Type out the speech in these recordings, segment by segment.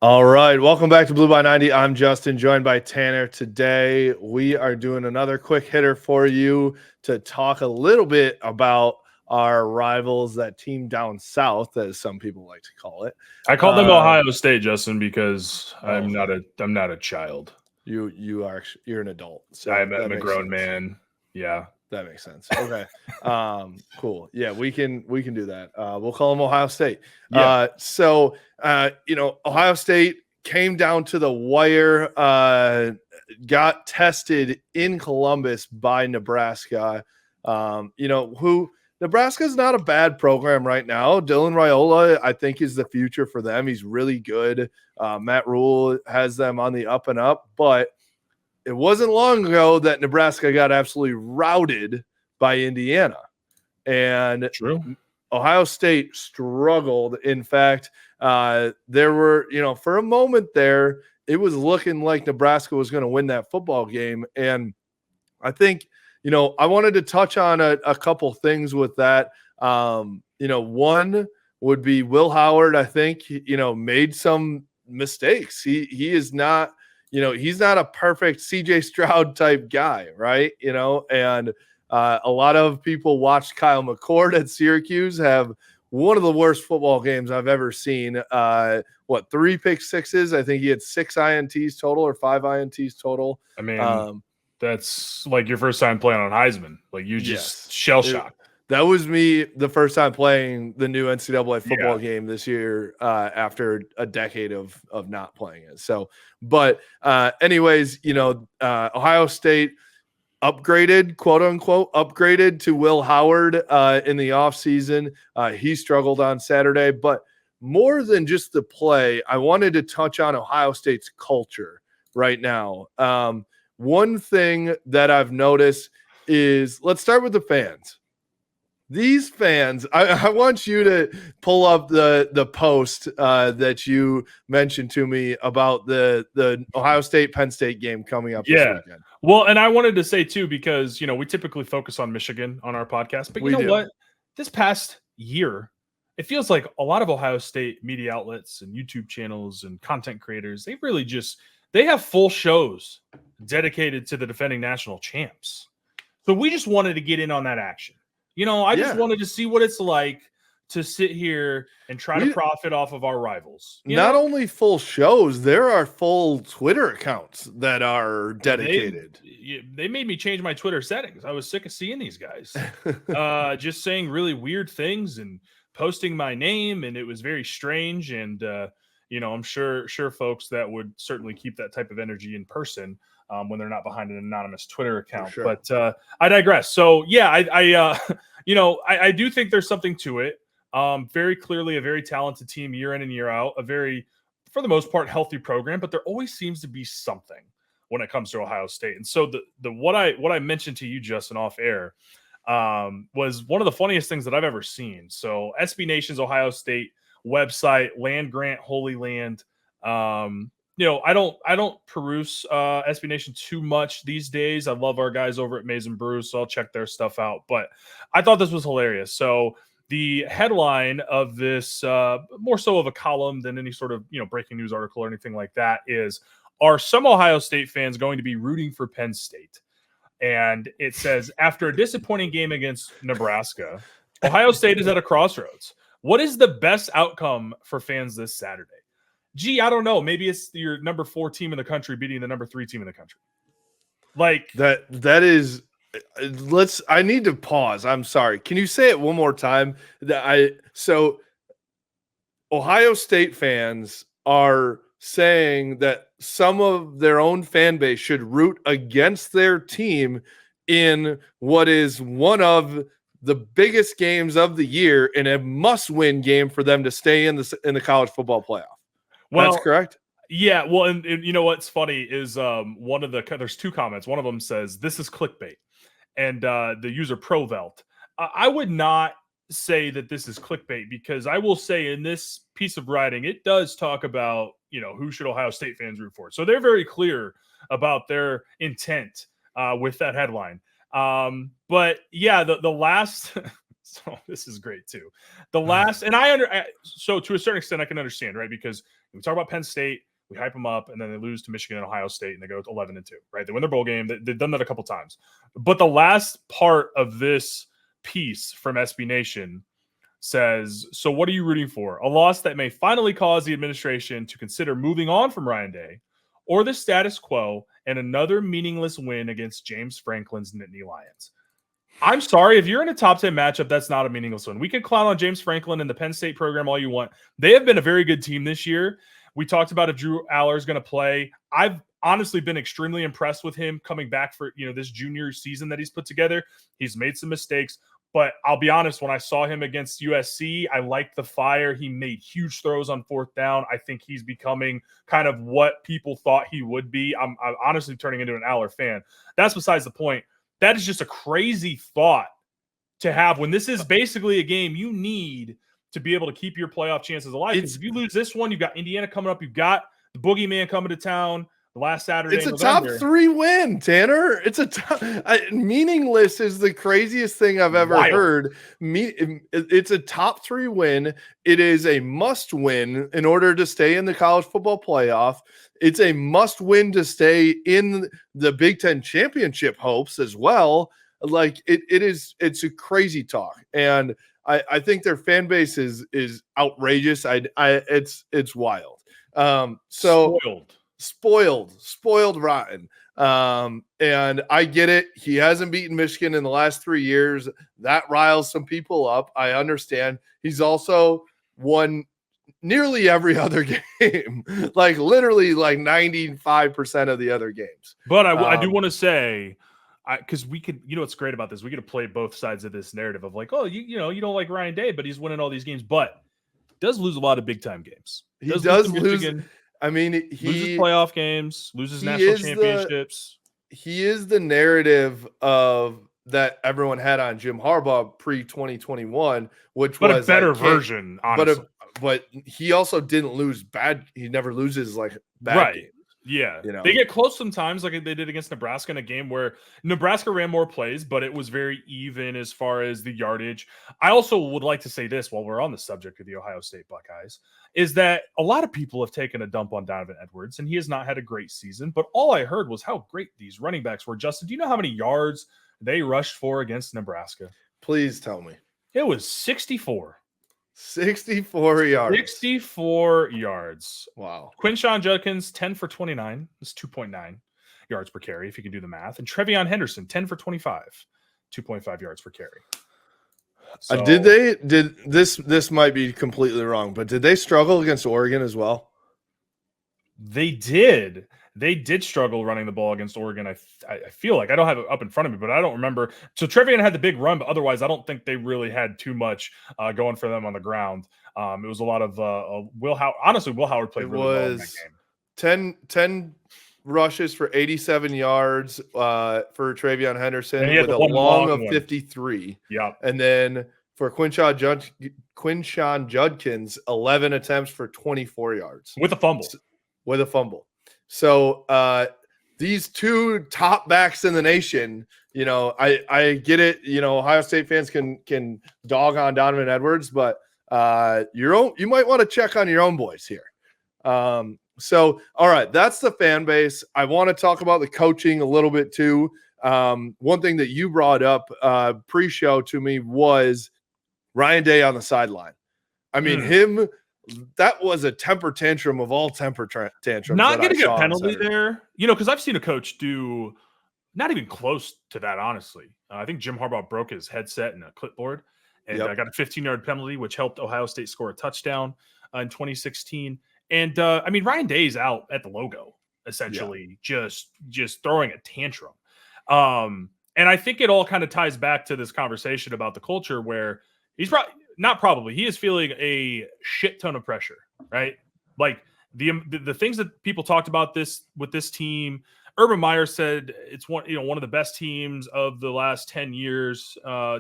All right, welcome back to Blue by 90. I'm Justin, joined by Tanner. Today, we are doing another quick hitter for you to talk a little bit about our rivals, that team down south, as some people like to call it. I call them Ohio State, Justin, because I'm not a child. You're an adult, so I'm a grown sense. Man. Yeah, that makes sense. Okay, cool. Yeah, we can do that. We'll call them Ohio State. Yeah. Ohio State came down to the wire, got tested in Columbus by Nebraska. Nebraska's not a bad program right now. Dylan Raiola, I think, is the future for them. He's really good. Matt Rule has them on the up and up, but it wasn't long ago that Nebraska got absolutely routed by Indiana. And True. Ohio State struggled. In fact, there were, for a moment there, it was looking like Nebraska was going to win that football game. And I think, I wanted to touch on a couple things with that. One would be Will Howard, I think, made some mistakes. He is not, he's not a perfect CJ Stroud type guy, right? And a lot of people watched Kyle McCord at Syracuse have one of the worst football games I've ever seen. 3 pick sixes? I think he had 6 INTs total or 5 INTs total. I mean, that's like your first time playing on Heisman. Like you just shell shocked. That was me the first time playing the new NCAA football game this year after a decade of not playing it. So, but anyways, Ohio State upgraded, quote unquote, upgraded to Will Howard in the offseason. He struggled on Saturday, but more than just the play, I wanted to touch on Ohio State's culture right now. One thing that I've noticed is, let's start with the fans. These fans, I want you to pull up the post that you mentioned to me about the Ohio State Penn State game coming up this weekend. Well, and I wanted to say too, because we typically focus on Michigan on our podcast, but you know what? This past year, it feels like a lot of Ohio State media outlets and YouTube channels and content creators, they have full shows dedicated to the defending national champs. So we just wanted to get in on that action. I just wanted to see what it's like to sit here and try to profit off of our rivals. Not only full shows, there are full Twitter accounts that are dedicated. They made me change my Twitter settings. I was sick of seeing these guys just saying really weird things and posting my name, and it was very strange. And I'm sure folks that would certainly keep that type of energy in person when they're not behind an anonymous Twitter account. Sure. But I digress. So yeah, I do think there's something to it. Very clearly a very talented team year in and year out, a very, for the most part, healthy program, but there always seems to be something when it comes to Ohio State. And so what I mentioned to you, Justin, off air, was one of the funniest things that I've ever seen. So SB Nation's Ohio State website, Land Grant Holy Land. I don't peruse SB Nation too much these days. I love our guys over at Maize and Brews, so I'll check their stuff out. But I thought this was hilarious. So the headline of this, more so of a column than any sort of breaking news article or anything like that, is, are some Ohio State fans going to be rooting for Penn State? And it says, after a disappointing game against Nebraska, Ohio State is at a crossroads. What is the best outcome for fans this Saturday? Gee, I don't know. Maybe it's your number 4 team in the country beating the number 3 team in the country. Like that is. I need to pause. I'm sorry. Can you say it one more time? So Ohio State fans are saying that some of their own fan base should root against their team in what is one of the biggest games of the year and a must-win game for them to stay in the college football playoff. Well, that's correct. Yeah. Well, and you know what's funny is there's 2 comments. One of them says, "This is clickbait," and the user Provelt. I would not say that this is clickbait, because I will say in this piece of writing, it does talk about who should Ohio State fans root for. So they're very clear about their intent with that headline. But yeah, the last So this is great too. The last, so to a certain extent, I can understand, right? Because we talk about Penn State, we hype them up, and then they lose to Michigan and Ohio State, and they go to 11-2, right? They win their bowl game. They've done that a couple times. But the last part of this piece from SB Nation says, so what are you rooting for? A loss that may finally cause the administration to consider moving on from Ryan Day, or the status quo and another meaningless win against James Franklin's Nittany Lions. I'm sorry, if you're in a top 10 matchup, that's not a meaningless win. We can clown on James Franklin and the Penn State program all you want. They have been a very good team this year. We talked about if Drew Aller is going to play. I've honestly been extremely impressed with him coming back for this junior season that he's put together. He's made some mistakes, but I'll be honest, when I saw him against USC, I liked the fire. He made huge throws on fourth down. I think he's becoming kind of what people thought he would be. I'm honestly turning into an Aller fan. That's besides the point. That is just a crazy thought to have when this is basically a game you need to be able to keep your playoff chances alive. If you lose this one, you've got Indiana coming up. You've got the Boogeyman coming to town the last Saturday. It's a top 3 win, Tanner. It's meaningless is the craziest thing I've ever heard. It's a top 3 win. It is a must win in order to stay in the college football playoff. It's a must win to stay in the Big Ten championship hopes as well. Like it's a crazy talk. And I think their fan base is outrageous. It's wild. Spoiled rotten. And I get it. He hasn't beaten Michigan in the last 3 years. That riles some people up. I understand. He's also won nearly every other game, like literally like 95% of the other games. But I do want to say, because we could, what's great about this, we get to play both sides of this narrative of like, oh, you don't like Ryan Day, but he's winning all these games, but does lose a lot of big time games. He does lose. I mean, he loses playoff games, loses national championships. He is the narrative of that everyone had on Jim Harbaugh pre-2021, which was a better version, honestly. But he also didn't lose bad. He never loses like bad games. Yeah. They get close sometimes, like they did against Nebraska in a game where Nebraska ran more plays, but it was very even as far as the yardage. I also would like to say this while we're on the subject of the Ohio State Buckeyes, is that a lot of people have taken a dump on Donovan Edwards, and he has not had a great season. But all I heard was how great these running backs were. Justin, do you know how many yards they rushed for against Nebraska? Please tell me. It was 64. 64 yards. 64 yards. Wow. Quinshawn Judkins, 10 for 29. That's 2.9 yards per carry, if you can do the math. And Trevion Henderson, 10 for 25. 2.5 yards per carry. So, this might be completely wrong, but did they struggle against Oregon as well? They did. They did struggle running the ball against Oregon. I feel like I don't have it up in front of me, but I don't remember. So Trevion had the big run, but otherwise I don't think they really had too much going for them on the ground. It was a lot of Will Howard. Honestly, Will Howard played really well in that game. 10 rushes for 87 yards for Trevion Henderson with a long of 53. Yeah. And then for Quinshawn Judkins, 11 attempts for 24 yards. With a fumble. So these two top backs in the nation, I get it. Ohio State fans can dog on Donovan Edwards, but you might want to check on your own boys here. So, all right, that's the fan base. I want to talk about the coaching a little bit too. One thing that you brought up pre-show to me was Ryan Day on the sideline. I mean, that was a temper tantrum of all temper tantrums. Not getting a penalty there, because I've seen a coach do not even close to that, honestly. I think Jim Harbaugh broke his headset and a clipboard and got a 15-yard penalty, which helped Ohio State score a touchdown in 2016. And, Ryan Day's out at the logo, essentially, just throwing a tantrum. And I think it all kind of ties back to this conversation about the culture where he's he is feeling a shit ton of pressure, right? Like the things that people talked about with this team. Urban Meyer said it's one of the best teams of the last 10 years,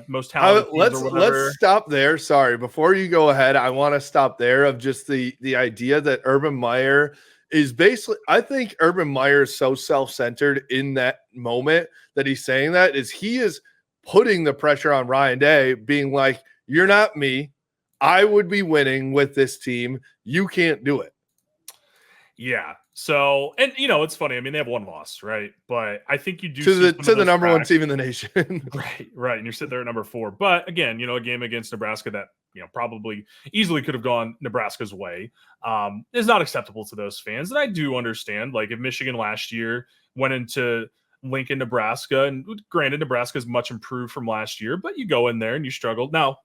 most talented. Let's stop there. Sorry, before you go ahead, I want to stop there of just the idea that Urban Meyer is basically. I think Urban Meyer is so self-centered in that moment that he's saying that he is putting the pressure on Ryan Day, being like, you're not me. I would be winning with this team. You can't do it. Yeah. So, and it's funny. I mean, they have one loss, right? But I think you do to the number one team in the nation. Right. And you're sitting there at number 4. But again, a game against Nebraska that, probably easily could have gone Nebraska's way is not acceptable to those fans. And I do understand, like, if Michigan last year went into Lincoln, Nebraska, and granted, Nebraska is much improved from last year, but you go in there and you struggled. Now,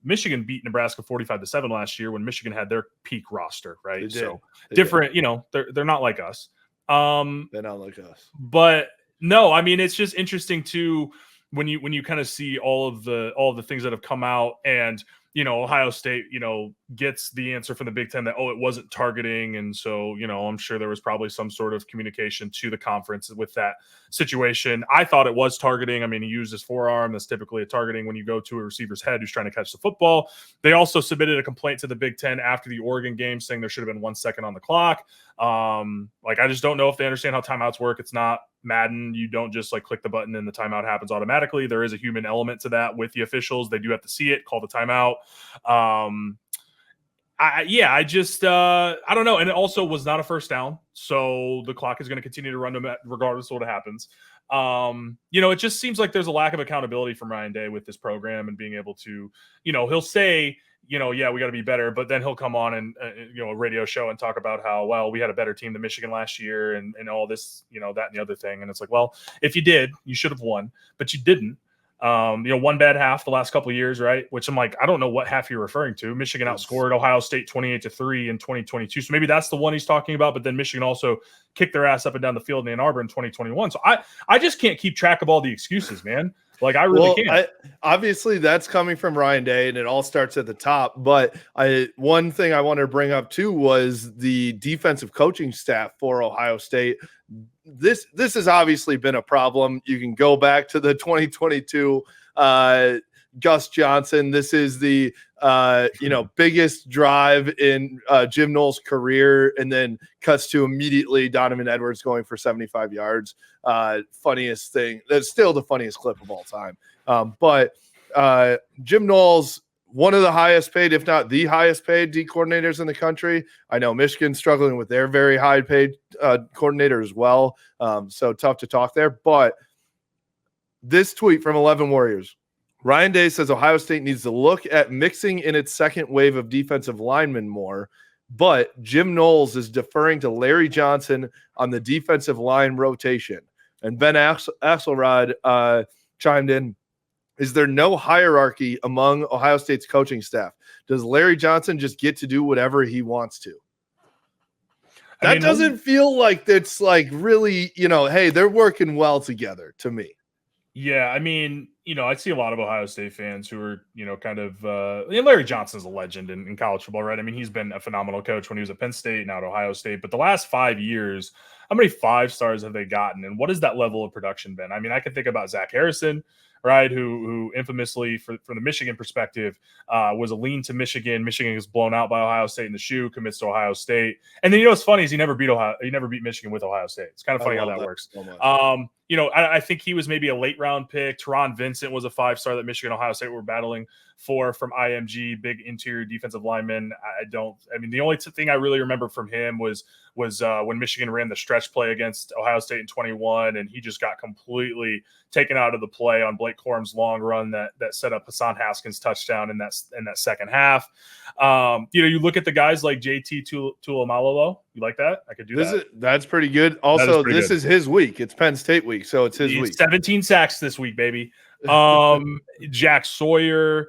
Michigan beat Nebraska 45-7 last year when Michigan had their peak roster, right? So different, they're not like us. They're not like us. But no, I mean, it's just interesting too when you kind of see all of the things that have come out, and Ohio State, gets the answer from the Big Ten that, it wasn't targeting. And so, I'm sure there was probably some sort of communication to the conference with that situation. I thought it was targeting. I mean, he used his forearm. That's typically a targeting when you go to a receiver's head who's trying to catch the football. They also submitted a complaint to the Big Ten after the Oregon game saying there should have been 1 second on the clock. I just don't know if they understand how timeouts work. It's not Madden. You don't just click the button and the timeout happens automatically. There is a human element to that with the officials. They do have to see it, call the timeout. I don't know. And it also was not a first down. So the clock is going to continue to run regardless of what happens. It just seems like there's a lack of accountability from Ryan Day with this program and being able to, he'll say, we got to be better, but then he'll come on and, a radio show and talk about how, well, we had a better team than Michigan last year and all this, that and the other thing. And it's like, well, if you did, you should have won, but you didn't. One bad half the last couple of years, right? Which I'm like, I don't know what half you're referring to. Michigan outscored Ohio State 28-3 in 2022. So maybe that's the one he's talking about. But then Michigan also kicked their ass up and down the field in Ann Arbor in 2021. So I just can't keep track of all the excuses, man. Like, I really can't. Obviously, that's coming from Ryan Day, and it all starts at the top. But one thing I wanted to bring up, too, was the defensive coaching staff for Ohio State. This has obviously been a problem. You can go back to the 2022 Gus Johnson. This is the biggest drive in Jim Knowles' career, and then cuts to immediately Donovan Edwards going for 75 yards. Funniest thing. That's still the funniest clip of all time. But Jim Knowles, one of the highest paid, if not the highest paid D coordinators in the country. I know Michigan's struggling with their very high paid coordinator as well. So tough to talk there. But this tweet from 11 Warriors. Ryan Day says Ohio State needs to look at mixing in its second wave of defensive linemen more, but Jim Knowles is deferring to Johnson on the defensive line rotation. And Ben Axelrod chimed in, is there no hierarchy among Ohio State's coaching staff? Does Larry Johnson just get to do whatever he wants to? That doesn't feel like it's really, hey, they're working well together to me. Yeah, I mean, I see a lot of Ohio State fans who are, kind of Larry Johnson's a legend in college football, right? I mean, he's been a phenomenal coach when he was at Penn State, now at Ohio State. But the last 5 years, how many 5-stars have they gotten? And what has that level of production been? I mean, I can think about Zach Harrison, right, who infamously, from the Michigan perspective, was a lean to Michigan. Michigan was blown out by Ohio State in the shoe, commits to Ohio State. And then what's funny is he never beat Michigan with Ohio State. It's kind of funny how that works. So I think he was maybe a late round pick. Teron Vincent was a 5-star that Michigan and Ohio State were battling for from IMG, big interior defensive lineman. The only thing I really remember from him was when Michigan ran the stretch play against Ohio State in 21, and he just got completely taken out of the play on Blake Corum's long run that set up Hassan Haskins' touchdown in that second half. You look at the guys like JT Tuilamalolo. You like that? I could do that. That's pretty good. Also, this is his week. It's Penn State week, so it's his week. 17 sacks this week, baby. Jack Sawyer.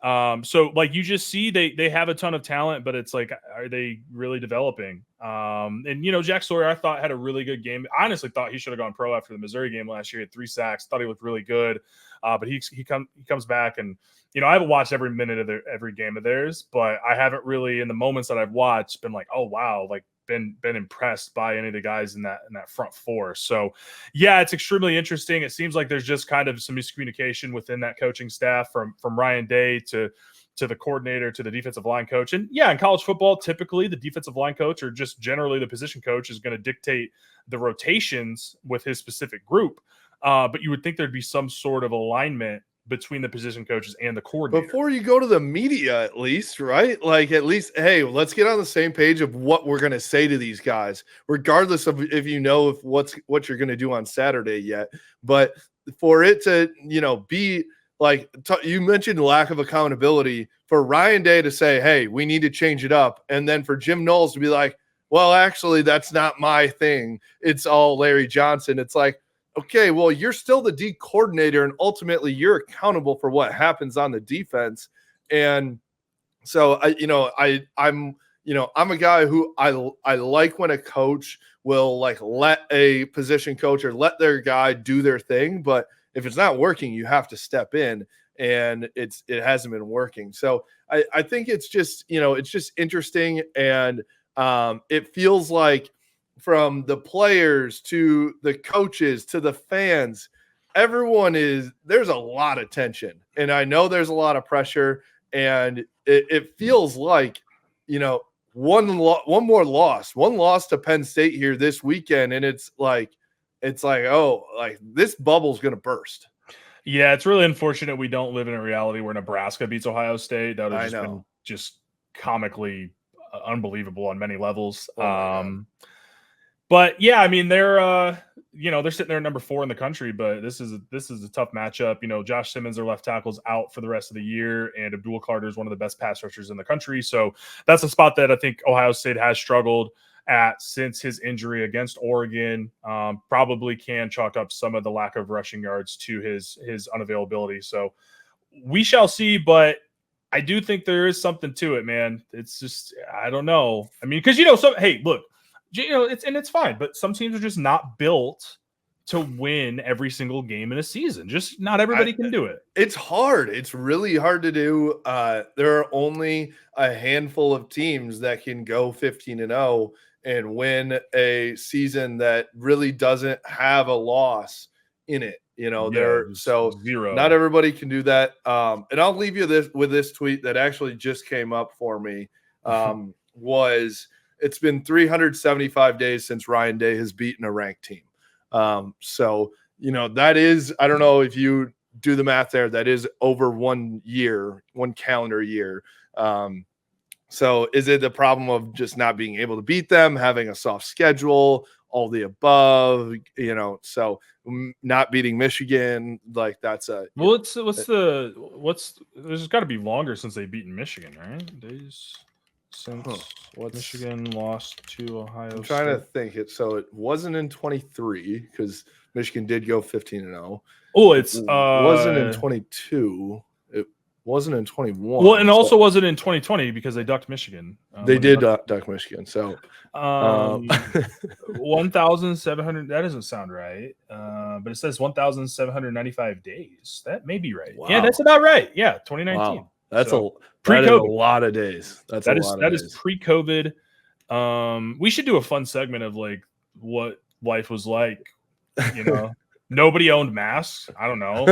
So you just see they have a ton of talent, but it's like, are they really developing? And Jack Sawyer, I thought, had a really good game. I honestly thought he should have gone pro after the Missouri game last year. He had 3 sacks. Thought he looked really good. But he comes back, and I haven't watched every minute of every game of theirs, but I haven't really, in the moments that I've watched, been like, oh wow, been impressed by any of the guys in that front four. So yeah, it's extremely interesting. It seems like there's just kind of some miscommunication within that coaching staff from Ryan Day to the coordinator to the defensive line coach. And yeah, in college football, typically the defensive line coach, or just generally the position coach, is going to dictate the rotations with his specific group. But you would think there'd be some sort of alignment between the position coaches and the coordinator. Before you go to the media, at least, right? Like, at least, hey, let's get on the same page of what we're going to say to these guys, regardless of if you know if what you're going to do on Saturday yet. But for it to, be like you mentioned, lack of accountability for Ryan Day to say, hey, we need to change it up. And then for Jim Knowles to be like, well, actually, that's not my thing. It's all Larry Johnson. It's like, okay, well, you're still the D coordinator, and ultimately you're accountable for what happens on the defense. And so I'm a guy who I like when a coach will like let a position coach or let their guy do their thing, but if it's not working, you have to step in, and it hasn't been working. So I think it's just interesting, and it feels like from the players to the coaches to the fans, there's a lot of tension, and I know there's a lot of pressure, and it feels like, one more loss to Penn State here this weekend. And it's like, oh, like this bubble's going to burst. Yeah. It's really unfortunate we don't live in a reality where Nebraska beats Ohio State. That would have been just comically unbelievable on many levels. But yeah, I mean, they're sitting there at number 4 in the country, but this is a tough matchup. Josh Simmons, their left tackle's out for the rest of the year, and Abdul Carter is one of the best pass rushers in the country. So that's a spot that I think Ohio State has struggled at since his injury against Oregon. Probably can chalk up some of the lack of rushing yards to his unavailability. So we shall see, but I do think there is something to it, man. It's just, I don't know. I mean, because, hey, look, it's fine, but some teams are just not built to win every single game in a season. Just not everybody can do it. It's hard. It's really hard to do. There are only a handful of teams that can go 15-0 and win a season that really doesn't have a loss in it. Zero. Not everybody can do that. And I'll leave you with this tweet that actually just came up for me. It's been 375 days since Ryan Day has beaten a ranked team. So that is, I don't know if you do the math there, that is over 1 calendar year. So is it the problem of just not being able to beat them, having a soft schedule, all the above, so not beating Michigan, like that's there's got to be longer since they've beaten Michigan, right? Days since Michigan lost to Ohio State. I'm trying to think it. So it wasn't in 23 because Michigan did go 15-0. Oh, it wasn't in 22. It wasn't in 21. Well, and also wasn't in 2020 because they ducked Michigan. They did duck Michigan. So 1,700. That doesn't sound right. But it says 1,795 days. That may be right. Wow. Yeah, that's about right. Yeah, 2019. Wow. That's pre-COVID. A lot of days. That is pre-COVID. We should do a fun segment of like what life was like. Nobody owned masks. I don't know.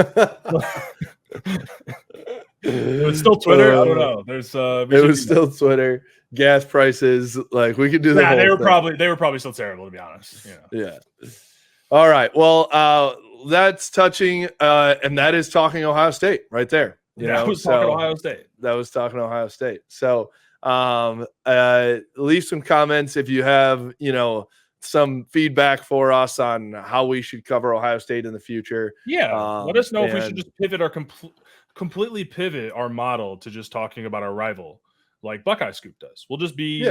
It was still Twitter. I don't know. It was still Twitter. Gas prices, like we could do that. They were probably still terrible, to be honest. Yeah. All right. Well, that's touching, and that is talking Ohio State right there. That was talking Ohio State. So leave some comments if you have, some feedback for us on how we should cover Ohio State in the future. Yeah. Let us know if we should just completely pivot our model to just talking about our rival like Buckeye Scoop does. We'll just be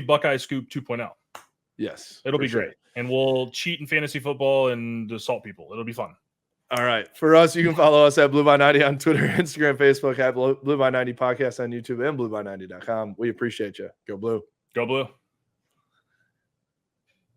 Buckeye Scoop 2.0. Yes. It'll be great. And we'll cheat in fantasy football and assault people. It'll be fun. All right. For us, you can follow us at Blue by 90 on Twitter, Instagram, Facebook, at Blue by 90 Podcast on YouTube, and blueby90.com. We appreciate you. Go Blue. Go Blue.